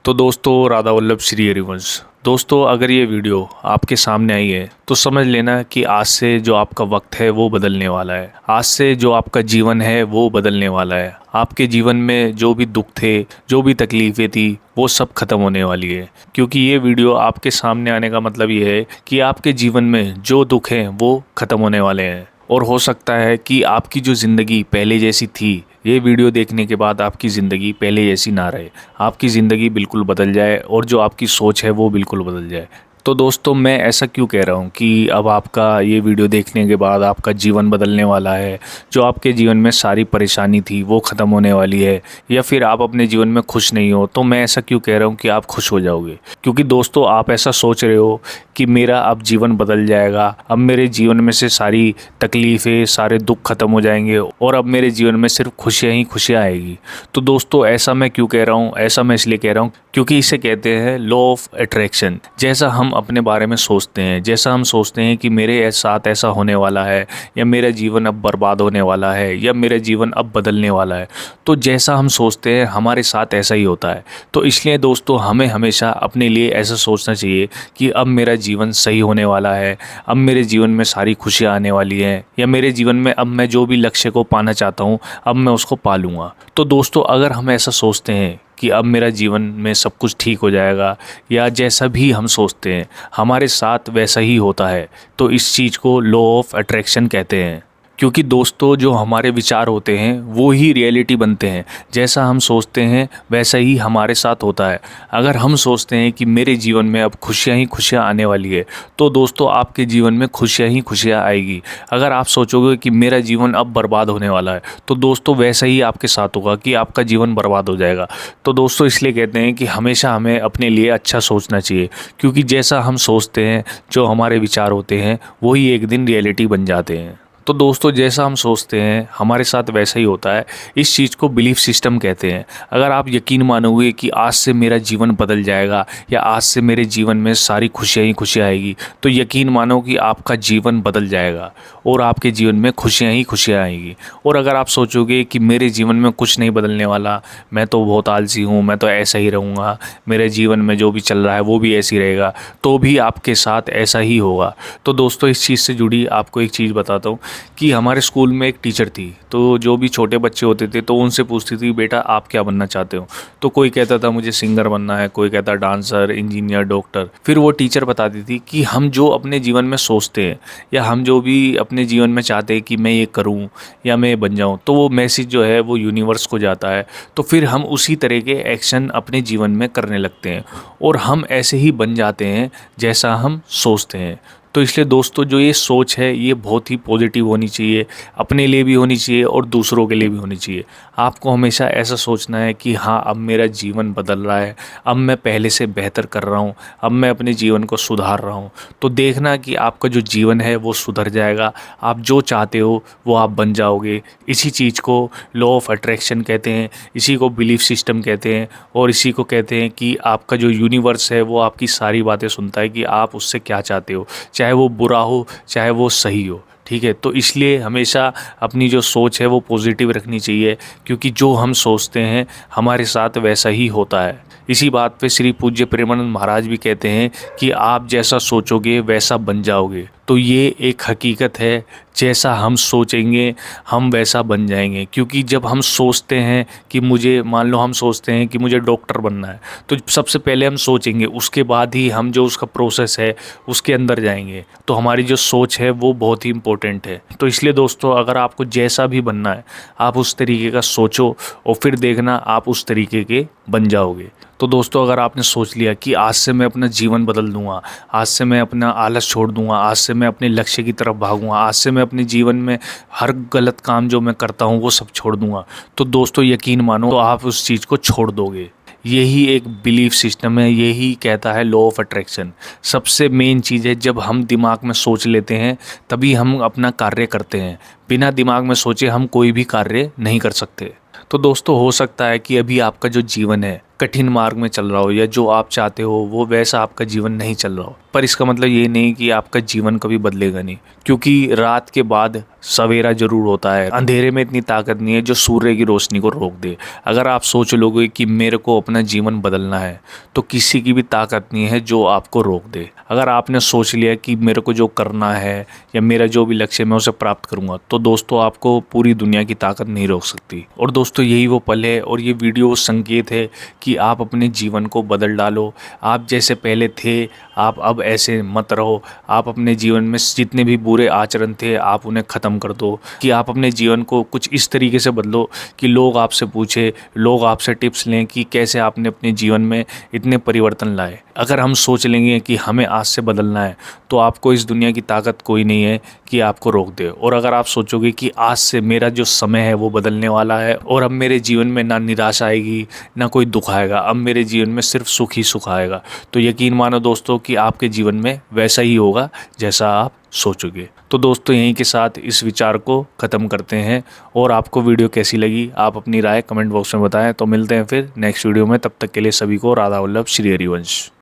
तो दोस्तों राधा वल्लभ श्री हरिवंश। दोस्तों अगर ये वीडियो आपके सामने आई है तो समझ लेना कि आज से जो आपका वक्त है वो बदलने वाला है। आज से जो आपका जीवन है वो बदलने वाला है। आपके जीवन में जो भी दुख थे, जो भी तकलीफ़ें थी, वो सब खत्म होने वाली है। क्योंकि ये वीडियो आपके सामने आने का मतलब ये है कि आपके जीवन में जो दुख हैं वो खत्म होने वाले हैं। और हो सकता है कि आपकी जो ज़िंदगी पहले जैसी थी, ये वीडियो देखने के बाद आपकी ज़िंदगी पहले जैसी ना रहे, आपकी ज़िंदगी बिल्कुल बदल जाए और जो आपकी सोच है वो बिल्कुल बदल जाए। तो दोस्तों मैं ऐसा क्यों कह रहा हूँ कि अब आपका ये वीडियो देखने के बाद आपका जीवन बदलने वाला है, जो आपके जीवन में सारी परेशानी थी वो ख़त्म होने वाली है, या फिर आप अपने जीवन में खुश नहीं हो, तो मैं ऐसा क्यों कह रहा हूँ कि आप खुश हो जाओगे। क्योंकि दोस्तों आप ऐसा सोच रहे हो कि मेरा अब जीवन बदल जाएगा, अब मेरे जीवन में से सारी तकलीफ़ें, सारे दुख खत्म हो जाएंगे और अब मेरे जीवन में सिर्फ खुशियाँ ही खुशियाँ आएगी। तो दोस्तों ऐसा मैं क्यों कह रहा हूँ, ऐसा मैं इसलिए कह रहा हूँ क्योंकि इसे कहते हैं लॉ ऑफ अट्रैक्शन। जैसा हम अपने बारे में सोचते हैं, जैसा हम सोचते हैं कि मेरे साथ ऐसा होने वाला है, या मेरा जीवन अब बर्बाद होने वाला है, या मेरा जीवन अब बदलने वाला है, तो जैसा हम सोचते हैं हमारे साथ ऐसा ही होता है। तो इसलिए दोस्तों हमें हमेशा अपने लिए ऐसा सोचना चाहिए कि अब मेरा जीवन सही होने वाला है, अब मेरे जीवन में सारी खुशियाँ आने वाली हैं, या मेरे जीवन में अब मैं जो भी लक्ष्य को पाना चाहता हूँ अब मैं उसको पा लूँगा। तो दोस्तों अगर हम ऐसा सोचते हैं कि अब मेरा जीवन में सब कुछ ठीक हो जाएगा, या जैसा भी हम सोचते हैं हमारे साथ वैसा ही होता है, तो इस चीज़ को लॉ ऑफ अट्रैक्शन कहते हैं। क्योंकि दोस्तों जो हमारे विचार होते हैं वो ही रियलिटी बनते हैं। जैसा हम सोचते हैं वैसा ही हमारे साथ होता है। अगर हम सोचते हैं कि मेरे जीवन में अब खुशियाँ ही खुशियाँ आने वाली है, तो दोस्तों आपके जीवन में खुशियाँ ही खुशियाँ आएगी। अगर आप सोचोगे कि मेरा जीवन अब बर्बाद होने वाला है, तो दोस्तों वैसा ही आपके साथ होगा कि आपका जीवन बर्बाद हो जाएगा। तो दोस्तों इसलिए कहते हैं कि हमेशा हमें अपने लिए अच्छा सोचना चाहिए, क्योंकि जैसा हम सोचते हैं, जो हमारे विचार होते हैं, वही एक दिन रियलिटी बन जाते हैं। तो दोस्तों जैसा हम सोचते हैं हमारे साथ वैसा ही होता है। इस चीज़ को बिलीफ सिस्टम कहते हैं। अगर आप यकीन मानोगे कि आज से मेरा जीवन बदल जाएगा, या आज से मेरे जीवन में सारी खुशियाँ ही खुशियाँ आएगी, तो यकीन मानो कि आपका जीवन बदल जाएगा और आपके जीवन में खुशियाँ ही खुशियाँ आएगी। और अगर आप सोचोगे कि मेरे जीवन में कुछ नहीं बदलने वाला, मैं तो बहुत आलसी हूँ, मैं तो ऐसा ही रहूँगा, मेरे जीवन में जो भी चल रहा है वो भी ऐसे ही रहेगा, तो भी आपके साथ ऐसा ही होगा। तो दोस्तों इस चीज़ से जुड़ी आपको एक चीज़ बताता हूँ कि हमारे स्कूल में एक टीचर थी, तो जो भी छोटे बच्चे होते थे तो उनसे पूछती थी बेटा आप क्या बनना चाहते हो। तो कोई कहता था मुझे सिंगर बनना है, कोई कहता डांसर, इंजीनियर, डॉक्टर। फिर वो टीचर बताती थी कि हम जो अपने जीवन में सोचते हैं, या हम जो भी अपने जीवन में चाहते हैं कि मैं ये करूं या मैं ये बन जाऊं, तो वो मैसेज जो है वो यूनिवर्स को जाता है। तो फिर हम उसी तरह के एक्शन अपने जीवन में करने लगते हैं और हम ऐसे ही बन जाते हैं जैसा हम सोचते हैं। तो इसलिए दोस्तों जो ये सोच है ये बहुत ही पॉजिटिव होनी चाहिए, अपने लिए भी होनी चाहिए और दूसरों के लिए भी होनी चाहिए। आपको हमेशा ऐसा सोचना है कि हाँ अब मेरा जीवन बदल रहा है, अब मैं पहले से बेहतर कर रहा हूँ, अब मैं अपने जीवन को सुधार रहा हूँ। तो देखना कि आपका जो जीवन है वो सुधर जाएगा, आप जो चाहते हो वो आप बन जाओगे। इसी चीज़ को लॉ ऑफ अट्रैक्शन कहते हैं, इसी को बिलीफ सिस्टम कहते हैं, और इसी को कहते हैं कि आपका जो यूनिवर्स है वो आपकी सारी बातें सुनता है कि आप उससे क्या चाहते हो, चाहे वो बुरा हो चाहे वो सही हो। ठीक है, तो इसलिए हमेशा अपनी जो सोच है वो पॉजिटिव रखनी चाहिए, क्योंकि जो हम सोचते हैं हमारे साथ वैसा ही होता है। इसी बात पे श्री पूज्य प्रेमानंद महाराज भी कहते हैं कि आप जैसा सोचोगे वैसा बन जाओगे। तो ये एक हकीकत है, जैसा हम सोचेंगे हम वैसा बन जाएंगे। क्योंकि जब हम सोचते हैं कि मुझे, मान लो हम सोचते हैं कि मुझे डॉक्टर बनना है, तो सबसे पहले हम सोचेंगे, उसके बाद ही हम जो उसका प्रोसेस है उसके अंदर जाएंगे। तो हमारी जो सोच है वो बहुत ही इम्पोर्टेंट है। तो इसलिए दोस्तों अगर आपको जैसा भी बनना है आप उस तरीके का सोचो, और फिर देखना आप उस तरीके के बन जाओगे। तो दोस्तों अगर आपने सोच लिया कि आज से मैं अपना जीवन बदल दूंगा, आज से मैं अपना आलस छोड़ दूंगा, आज से मैं अपने लक्ष्य की तरफ भागूंगा, आज से मैं अपने जीवन में हर गलत काम जो मैं करता हूं वो सब छोड़ दूंगा, तो दोस्तों यकीन मानो तो आप उस चीज़ को छोड़ दोगे। यही एक बिलीफ सिस्टम है, यही कहता है लॉ ऑफ अट्रैक्शन। सबसे मेन चीज़ है, जब हम दिमाग में सोच लेते हैं तभी हम अपना कार्य करते हैं। बिना दिमाग में सोचे हम कोई भी कार्य नहीं कर सकते। तो दोस्तों हो सकता है कि अभी आपका जो जीवन है कठिन मार्ग में चल रहा हो, या जो आप चाहते हो वो वैसा आपका जीवन नहीं चल रहा हो, पर इसका मतलब ये नहीं कि आपका जीवन कभी बदलेगा नहीं। क्योंकि रात के बाद सवेरा जरूर होता है, अंधेरे में इतनी ताकत नहीं है जो सूर्य की रोशनी को रोक दे। अगर आप सोच लोगे कि मेरे को अपना जीवन बदलना है तो किसी की भी ताकत नहीं है जो आपको रोक दे। अगर आपने सोच लिया कि मेरे को जो करना है या मेरा जो भी लक्ष्य है मैं उसे प्राप्त करूंगा, तो दोस्तों आपको पूरी दुनिया की ताकत नहीं रोक सकती। और दोस्तों यही वो पल है और ये वीडियो संकेत है कि आप अपने जीवन को बदल डालो। आप जैसे पहले थे आप अब ऐसे मत रहो। आप अपने जीवन में जितने भी बुरे आचरण थे आप उन्हें ख़त्म कर दो। कि आप अपने जीवन को कुछ इस तरीके से बदलो कि लोग आपसे पूछे, लोग आपसे टिप्स लें कि कैसे आपने अपने जीवन में इतने परिवर्तन लाए। अगर हम सोच लेंगे कि हमें आज से बदलना है तो आपको इस दुनिया की ताकत कोई नहीं है कि आपको रोक दे। और अगर आप सोचोगे कि आज से मेरा जो समय है वो बदलने वाला है और अब मेरे जीवन में ना निराशा आएगी ना कोई दुख आएगा, अब मेरे जीवन में सिर्फ सुख ही सुख आएगा, तो यकीन मानो दोस्तों कि आपके जीवन में वैसा ही होगा जैसा आप सोचोगे। तो दोस्तों यहीं के साथ इस विचार को ख़त्म करते हैं। और आपको वीडियो कैसी लगी आप अपनी राय कमेंट बॉक्स में बताएं। तो मिलते हैं फिर नेक्स्ट वीडियो में, तब तक के लिए सभी को राधा वल्लभ श्री हरिवंश।